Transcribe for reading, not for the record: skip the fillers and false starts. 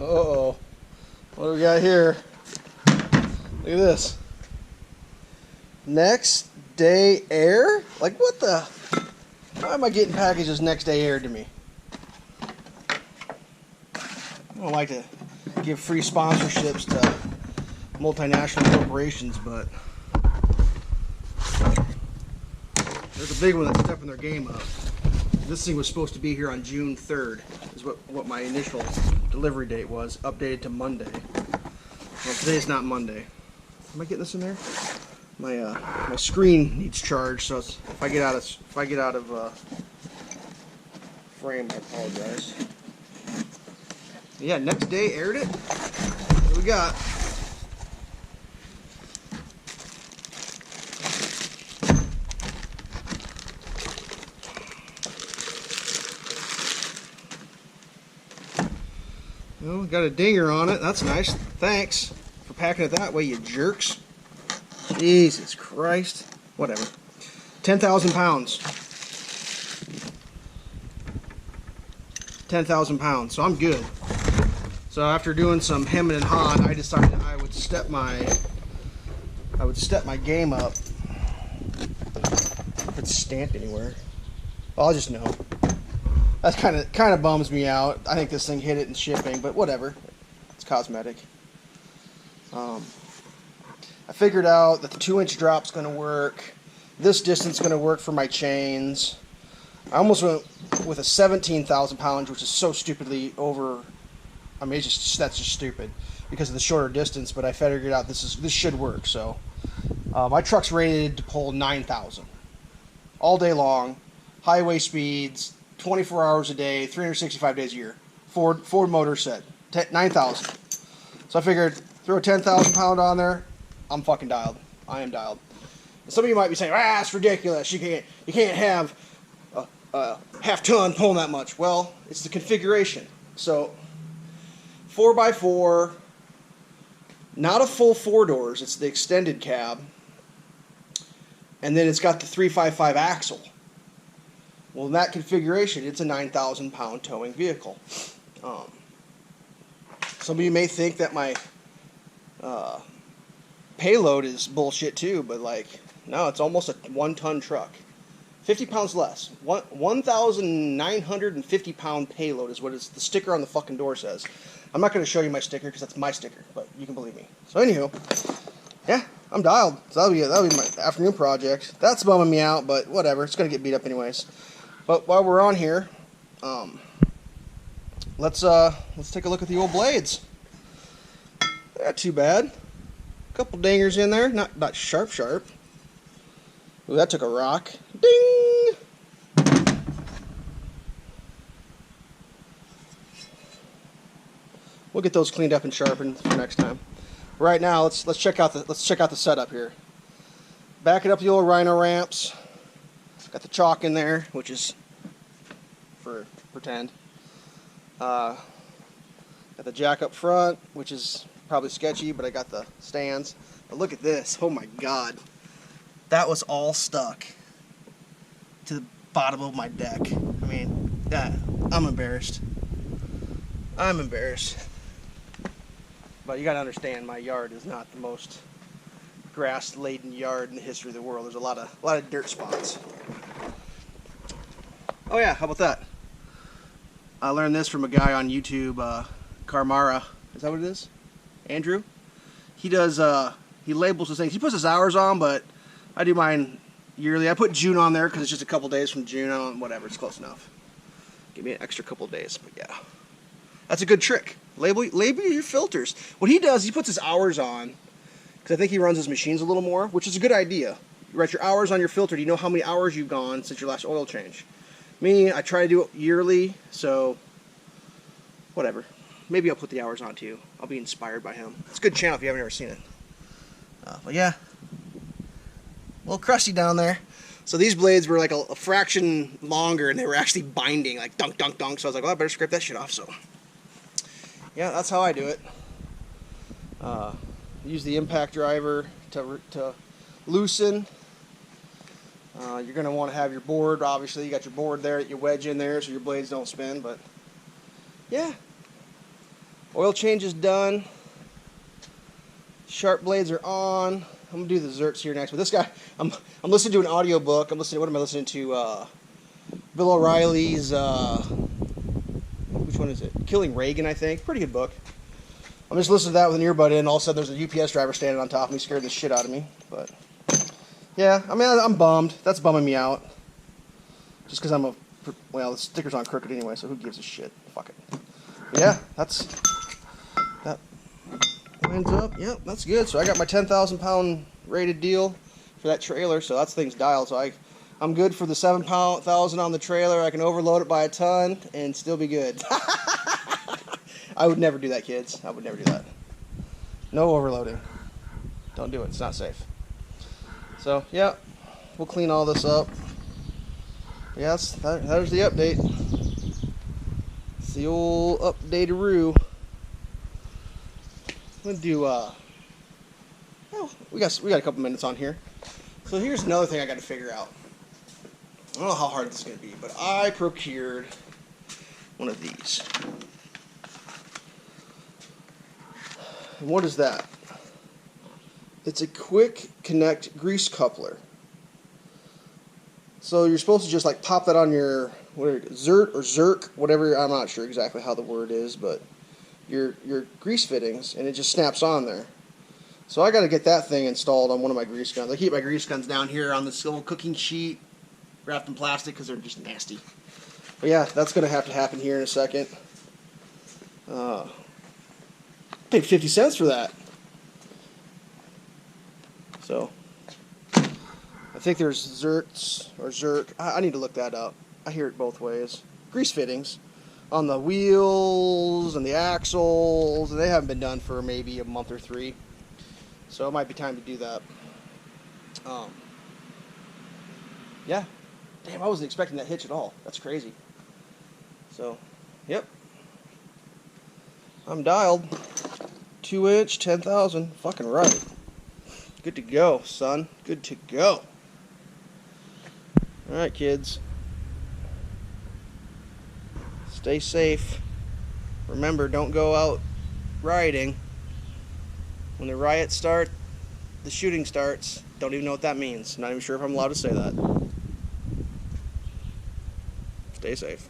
Uh-oh. What do we got here? Look at this. Next day air? Like, what the? Why am I getting packages next day air to me? I don't like to give free sponsorships to multinational corporations, but there's a big one that's stepping their game up. This thing was supposed to be here on June 3rd, is what my initial delivery date was, updated to Monday. Well, today's not Monday. Am I getting this in there? My screen needs charge, so if I get out of frame, I apologize. Yeah, next day aired it. What do we got? Well, got a dinger on it. That's nice. Thanks for packing it that way, you jerks. Jesus Christ. Whatever. 10,000 pounds. 10,000 pounds. So I'm good. So after doing some hemming and hawing, I decided I would step my game up. If it's stamped anywhere, I'll just know. That kind of bums me out. I think this thing hit it in shipping, but whatever. It's cosmetic. I figured out that the 2-inch drop's going to work. This distance is going to work for my chains. I almost went with a 17,000 pounds, which is so stupidly over. I mean, that's just stupid because of the shorter distance. But I figured out this should work. So my truck's rated to pull 9,000 all day long, highway speeds, 24 hours a day, 365 days a year. Ford motor said 9,000. So I figured throw a 10,000 pound on there. I'm fucking dialed. I am dialed. And some of you might be saying, it's ridiculous. You can't have a half ton pulling that much. Well, it's the configuration. So 4x4, not a full 4 doors. It's the extended cab, and then it's got the 355 axle. Well, in that configuration, it's a 9,000 pound towing vehicle. Some of you may think that my payload is bullshit too, but like, no, it's almost a 1-ton truck. 50 pounds less. 1,950 pound payload is what the sticker on the fucking door says. I'm not going to show you my sticker because that's my sticker, but you can believe me. So anywho, yeah, I'm dialed. So that'll be my afternoon project. That's bumming me out, but whatever. It's going to get beat up anyways. But while we're on here, let's take a look at the old blades. They're not too bad. Couple dingers in there, not sharp. Ooh, that took a rock. Ding! We'll get those cleaned up and sharpened for next time. Right now, let's check out the setup here. Backing up the old Rhino ramps. Got the chalk in there, which is for pretend. Got the jack up front, which is probably sketchy, but I got the stands. But look at this. Oh my God. That was all stuck to the bottom of my deck. I mean, I'm embarrassed. I'm embarrassed. But you gotta understand, my yard is not the most grass-laden yard in the history of the world. There's a lot of dirt spots. Oh yeah, how about that? I learned this from a guy on YouTube, Carmara. Is that what it is? Andrew? He does, he labels his things. He puts his hours on, but I do mine yearly. I put June on there because it's just a couple days from June. Whatever, it's close enough. Give me an extra couple days, but yeah. That's a good trick. Label your filters. What he does, he puts his hours on, because I think he runs his machines a little more, which is a good idea. You write your hours on your filter. You know how many hours you've gone since your last oil change. Me, I try to do it yearly, so whatever. Maybe I'll put the hours on too. I'll be inspired by him. It's a good channel if you haven't ever seen it. But yeah, a little crusty down there. So these blades were like a fraction longer, and they were actually binding, like dunk, dunk, dunk. So I was like, well, I better scrape that shit off. So yeah, that's how I do it. Use the impact driver to loosen. You're going to want to have your board. Obviously, you got your board there that you wedge in there so your blades don't spin. But yeah, Oil change is done. Sharp blades are on. I'm gonna do the zerts here next. But this guy, I'm listening to an audio book. What am I listening to? Bill O'Reilly's. Which one is it? Killing Reagan, I think. Pretty good book. I'm just listening to that with an earbud in. All of a sudden, there's a UPS driver standing on top of me, scared the shit out of me. But yeah, I mean, I'm bummed. That's bumming me out. Just because well, the sticker's on crooked anyway, so who gives a shit? Fuck it. But yeah, that lines up. Yep, that's good. So I got my 10,000 pound rated deal for that trailer. So that's thing's dialed. So I'm good for the 7,000 on the trailer. I can overload it by a ton and still be good. I would never do that, kids. I would never do that. No overloading. Don't do it. It's not safe. So, yeah, we'll clean all this up. Yes, there's the update. It's the old update-a-roo. I'm going to do, well, we got a couple minutes on here. So here's another thing I got to figure out. I don't know how hard this is going to be, but I procured one of these. And what is that? It's a quick connect grease coupler. So you're supposed to just like pop that on your zert or zerk, whatever, I'm not sure exactly how the word is, but your grease fittings, and it just snaps on there. So I got to get that thing installed on one of my grease guns. I keep my grease guns down here on this little cooking sheet, wrapped in plastic because they're just nasty. But yeah, that's going to have to happen here in a second. Paid 50 cents for that. So I think there's zerks or zerk. I need to look that up. I hear it both ways. Grease fittings on the wheels and the axles, and they haven't been done for maybe a month or 3. So it might be time to do that. Yeah. Damn, I wasn't expecting that hitch at all. That's crazy. So, yep. I'm dialed. 2-inch, 10,000. Fucking right. Good to go, son. Good to go. Alright, kids. Stay safe. Remember, don't go out rioting. When the riots start, the shooting starts. Don't even know what that means. Not even sure if I'm allowed to say that. Stay safe.